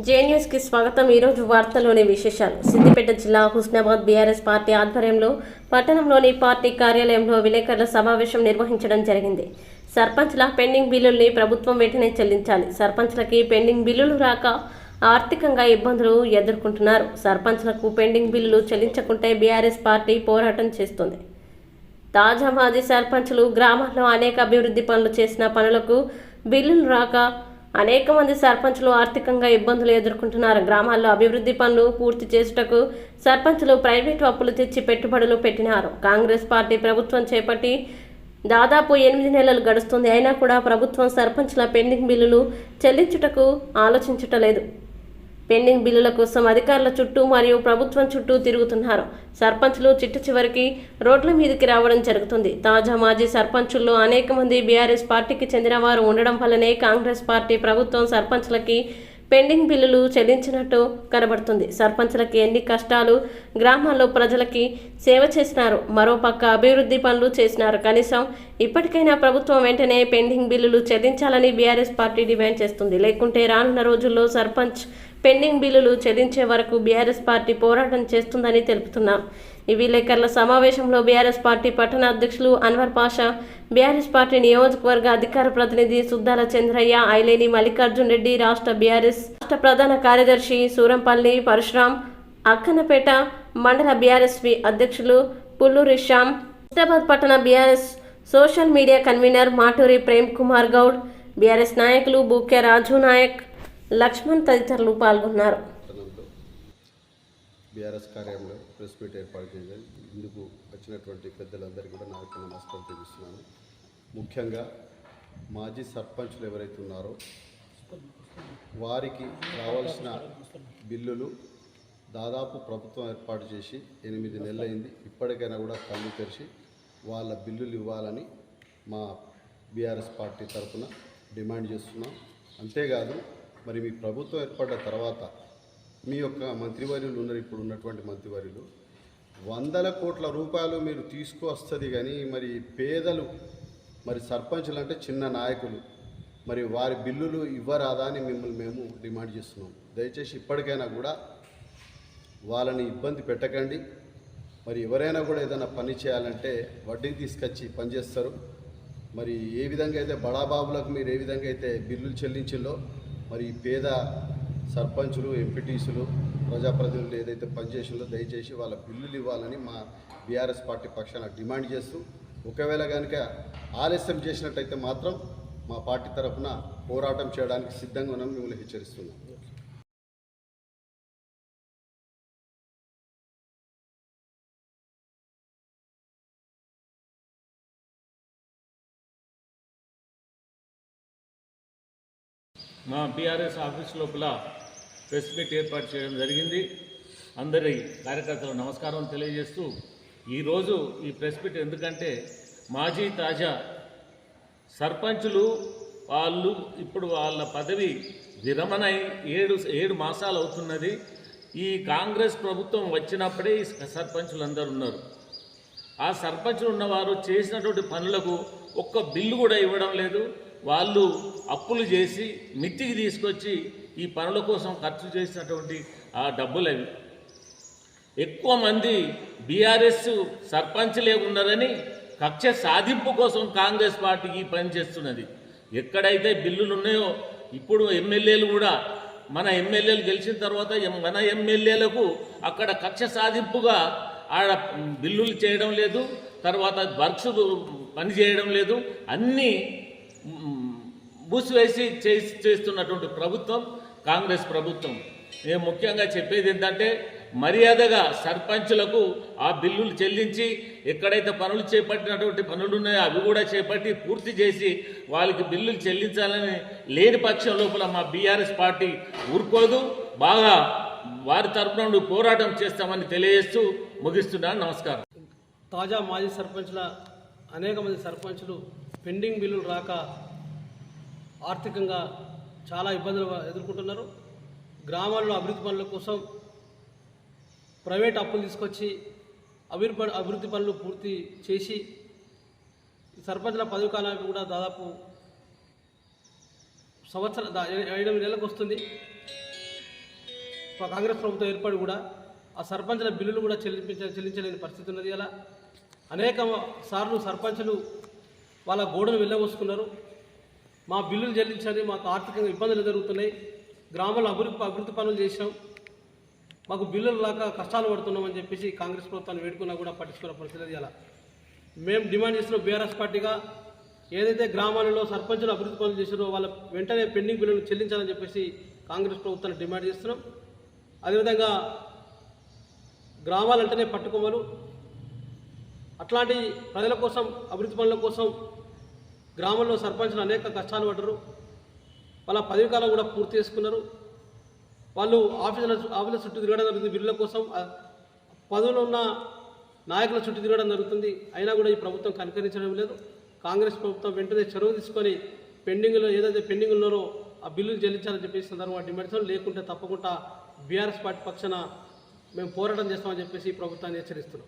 జేఎన్యూస్ కి స్వాగతం। ఈ రోజు వార్తల్లోని విశేషాలు। సిద్దిపేట జిల్లా హుస్నాబాద్ బీఆర్ఎస్ పార్టీ ఆధ్వర్యంలో పట్టణంలోని పార్టీ కార్యాలయంలో విలేకరుల సమావేశం నిర్వహించడం జరిగింది। సర్పంచ్ల పెండింగ్ బిల్లుల్ని ప్రభుత్వం వెంటనే చెల్లించాలి। సర్పంచ్లకి పెండింగ్ బిల్లులు రాక ఆర్థికంగా ఇబ్బందులు ఎదుర్కొంటున్నారు। సర్పంచ్లకు పెండింగ్ బిల్లులు చెల్లించకుంటే బీఆర్ఎస్ పార్టీ పోరాటం చేస్తుంది। తాజా మాజీ సర్పంచ్లు గ్రామాల్లో అనేక అభివృద్ధి పనులు చేసిన పనులకు బిల్లులు రాక అనేక మంది సర్పంచ్లు ఆర్థికంగా ఇబ్బందులు ఎదుర్కొంటున్నారు। గ్రామాల్లో అభివృద్ధి పనులు పూర్తి చేసుటకు సర్పంచ్లు ప్రైవేటు అప్పులు తెచ్చి పెట్టుబడులు పెట్టినారు। కాంగ్రెస్ పార్టీ ప్రభుత్వం చేపట్టి దాదాపు 8 నెలలు గడుస్తుంది। అయినా కూడా ప్రభుత్వం సర్పంచ్ల పెండింగ్ బిల్లులు చెల్లించుటకు ఆలోచించటలేదు। పెండింగ్ బిల్లుల కోసం అధికారుల చుట్టూ మరియు ప్రభుత్వం చుట్టూ తిరుగుతున్నారు। సర్పంచ్లు చిట్ట చివరికి రోడ్ల మీదకి రావడం జరుగుతుంది। తాజా మాజీ సర్పంచుల్లో అనేక మంది బీఆర్ఎస్ పార్టీకి చెందిన వారు ఉండడం వల్లనే కాంగ్రెస్ పార్టీ ప్రభుత్వం సర్పంచ్లకి పెండింగ్ బిల్లులు చెల్లించినట్టు కనబడుతుంది। సర్పంచ్లకి ఎన్ని కష్టాలు, గ్రామాల్లో ప్రజలకి సేవ చేసినారు, మరోపక్క అభివృద్ధి పనులు చేసినారు। కనీసం ఇప్పటికైనా ప్రభుత్వం వెంటనే పెండింగ్ బిల్లులు చెల్లించాలని బీఆర్ఎస్ పార్టీ డిమాండ్ చేస్తుంది। లేకుంటే రానున్న రోజుల్లో సర్పంచ్ పెండింగ్ బిల్లులు చెల్లించే వరకు బీఆర్ఎస్ పార్టీ పోరాటం చేస్తుందని తెలుపుతున్నాం। ఈ విలేకరుల సమావేశంలో బీఆర్ఎస్ పార్టీ పట్టణ అధ్యక్షులు అన్వర్ పాషా, బీఆర్ఎస్ పార్టీ నియోజకవర్గ అధికార ప్రతినిధి సుద్దాల చంద్రయ్య, ఐలేని మల్లికార్జున్ రెడ్డి, రాష్ట్ర బీఆర్ఎస్ రాష్ట్ర ప్రధాన కార్యదర్శి సూరంపల్లి పరశురాం, అక్కన్నపేట మండల బీఆర్ఎస్వి అధ్యక్షులు పుల్లూరి శ్యామ్, హుస్నాబాద్ పట్టణ BRS social media convener Maturi Prem Kumar Goud, BRS నాయకులు బూక్య రాజు నాయక్, లక్ష్మణ్ తదితరులు పాల్గొన్నారు। బీఆర్ఎస్ కార్యాలయంలో ప్రెస్ మీట్ ఏర్పాటు చేయాలి। ఇందుకు వచ్చినటువంటి పెద్దలందరికీ కూడా నా యొక్క నమస్కారం తెలుస్తున్నాను। ముఖ్యంగా మాజీ సర్పంచ్లు ఎవరైతే ఉన్నారో వారికి రావాల్సిన బిల్లులు దాదాపు ప్రభుత్వం ఏర్పాటు చేసి 8 నెలలైంది। ఇప్పటికైనా కూడా కళ్ళు తెరిచి వాళ్ళ బిల్లులు ఇవ్వాలని మా బీఆర్ఎస్ పార్టీ తరఫున డిమాండ్ చేస్తున్నాం। అంతేకాదు మరి మీ ప్రభుత్వం ఏర్పడ్డ తర్వాత మీ యొక్క మంత్రివర్యులు ఉన్నారు, ఇప్పుడు ఉన్నటువంటి మంత్రివర్యులు 100 కోట్ల రూపాయలు మీరు తీసుకువస్తుంది, కానీ మరి పేదలు మరి సర్పంచులు అంటే చిన్న నాయకులు మరి వారి బిల్లులు ఇవ్వరాదా అని మిమ్మల్ని మేము డిమాండ్ చేస్తున్నాం। దయచేసి ఇప్పటికైనా కూడా వాళ్ళని ఇబ్బంది పెట్టకండి। మరి ఎవరైనా కూడా ఏదైనా పని చేయాలంటే వడ్డీకి తీసుకొచ్చి పనిచేస్తారు। మరి ఏ విధంగా అయితే బడాబాబులకు మీరు ఏ విధంగా అయితే బిల్లులు చెల్లించిందో మరి పేద సర్పంచులు, ఎంపీటీసులు, ప్రజాప్రతినిధులు ఏదైతే పనిచేసిందో దయచేసి వాళ్ళ బిల్లులు ఇవ్వాలని మా బీఆర్ఎస్ పార్టీ పక్షాన డిమాండ్ చేస్తూ, ఒకవేళ కనుక ఆలస్యం చేసినట్టయితే మాత్రం మా పార్టీ తరఫున పోరాటం చేయడానికి సిద్ధంగా ఉన్నామని మిమ్మల్ని హెచ్చరిస్తున్నాం। మా బీఆర్ఎస్ ఆఫీస్ లోపల ప్రెస్ మీట్ ఏర్పాటు చేయడం జరిగింది। అందరి కార్యకర్తలకు నమస్కారం తెలియజేస్తూ ఈరోజు ఈ ప్రెస్ మీట్ ఎందుకంటే మాజీ తాజా సర్పంచులు వాళ్ళు ఇప్పుడు వాళ్ళ పదవి విరమణ 7 మాసాలు అవుతున్నది। ఈ కాంగ్రెస్ ప్రభుత్వం వచ్చినప్పుడే ఈ సర్పంచులు అందరూ ఉన్నారు। ఆ సర్పంచులు ఉన్నవారు చేసినటువంటి పనులకు ఒక్క బిల్లు కూడా ఇవ్వడం లేదు। వాళ్ళు అప్పులు చేసి మిత్తికి తీసుకొచ్చి ఈ పనుల కోసం ఖర్చు చేసినటువంటి ఆ డబ్బులు అవి। ఎక్కువ మంది బీఆర్ఎస్ సర్పంచ్లే ఉన్నారని కక్ష సాధింపు కోసం కాంగ్రెస్ పార్టీకి పని చేస్తున్నది। ఎక్కడైతే బిల్లులు ఉన్నాయో ఇప్పుడు ఎమ్మెల్యేలు కూడా మన ఎమ్మెల్యేలు గెలిచిన తర్వాత మన ఎమ్మెల్యేలకు అక్కడ కక్ష సాధింపుగా ఆడ బిల్లులు చేయడం లేదు, తర్వాత వర్క్స్ పని చేయడం లేదు, అన్నీ మూసివేసి చేస్తున్నటువంటి ప్రభుత్వం కాంగ్రెస్ ప్రభుత్వం। నేను ముఖ్యంగా చెప్పేది ఏంటంటే మర్యాదగా సర్పంచులకు ఆ బిల్లులు చెల్లించి ఎక్కడైతే పనులు చేపట్టినటువంటి పనులు ఉన్నాయో అవి కూడా చేపట్టి పూర్తి చేసి వాళ్ళకి బిల్లులు చెల్లించాలని లేని పక్షం లోపల మా బీఆర్ఎస్ పార్టీ ఊరుకోదు, బాగా వారి తరఫున పోరాటం చేస్తామని తెలియజేస్తూ ముగిస్తున్నాను। నమస్కారం। తాజా మాజీ సర్పంచ్ల అనేక మంది సర్పంచులు పెండింగ్ బిల్లులు రాక ఆర్థికంగా చాలా ఇబ్బందులు ఎదుర్కొంటున్నారు। గ్రామాల్లో అభివృద్ధి పనుల కోసం ప్రైవేట్ అప్పులు తీసుకొచ్చి అభివృద్ధి పనులు పూర్తి చేసి సర్పంచ్ల పదవి కాలానికి కూడా దాదాపు 7 నెలలకు వస్తుంది। కాంగ్రెస్ ప్రభుత్వం ఏర్పడి కూడా ఆ సర్పంచుల బిల్లులు కూడా చెల్లించలేని పరిస్థితి ఉన్నది. అలా అనేక సార్లు సర్పంచులు వాళ్ళ గోడను వెళ్ళబోసుకున్నారు. మా బిల్లులు చెల్లించని, మాకు ఆర్థికంగా ఇబ్బందులు జరుగుతున్నాయి, గ్రామాల్లో అభివృద్ధి పనులు చేసినాం, మాకు బిల్లులు లాగా కష్టాలు పడుతున్నామని చెప్పేసి కాంగ్రెస్ ప్రభుత్వాన్ని వేడుకున్నా కూడా పట్టించుకున్న పరిస్థితి. అలా మేము డిమాండ్ చేస్తున్నాం బీఆర్ఎస్ పార్టీగా, ఏదైతే గ్రామాలలో సర్పంచులు అభివృద్ధి పనులు చేసారో వాళ్ళ వెంటనే పెండింగ్ బిల్లులు చెల్లించాలని చెప్పేసి కాంగ్రెస్ ప్రభుత్వాన్ని డిమాండ్ చేస్తున్నాం. అదేవిధంగా గ్రామాలంటేనే పట్టుకోమలు, అట్లాంటి ప్రజల కోసం అభివృద్ధి పనుల కోసం గ్రామంలో సర్పంచులు అనేక కష్టాలు పడ్డారు. వాళ్ళ పదవి కాలం కూడా పూర్తి చేసుకున్నారు. వాళ్ళు ఆఫీసుల చుట్టూ తిరగడం జరుగుతుంది, బిల్లుల కోసం పదవులు ఉన్న నాయకుల చుట్టూ తిరగడం జరుగుతుంది. అయినా కూడా ఈ ప్రభుత్వం కనికరించడం లేదు. కాంగ్రెస్ ప్రభుత్వం వెంటనే చొరవ తీసుకొని పెండింగ్లో ఏదైతే పెండింగ్ ఉన్నారో ఆ బిల్లులు చెల్లించాలని చెప్పేసి సందర్భంగా డిమాండ్ చేస్తాం. లేకుంటే తప్పకుండా బీఆర్ఎస్ పార్టీ పక్షాన మేము పోరాటం చేస్తామని చెప్పేసి ఈ ప్రభుత్వాన్ని హెచ్చరిస్తున్నాం.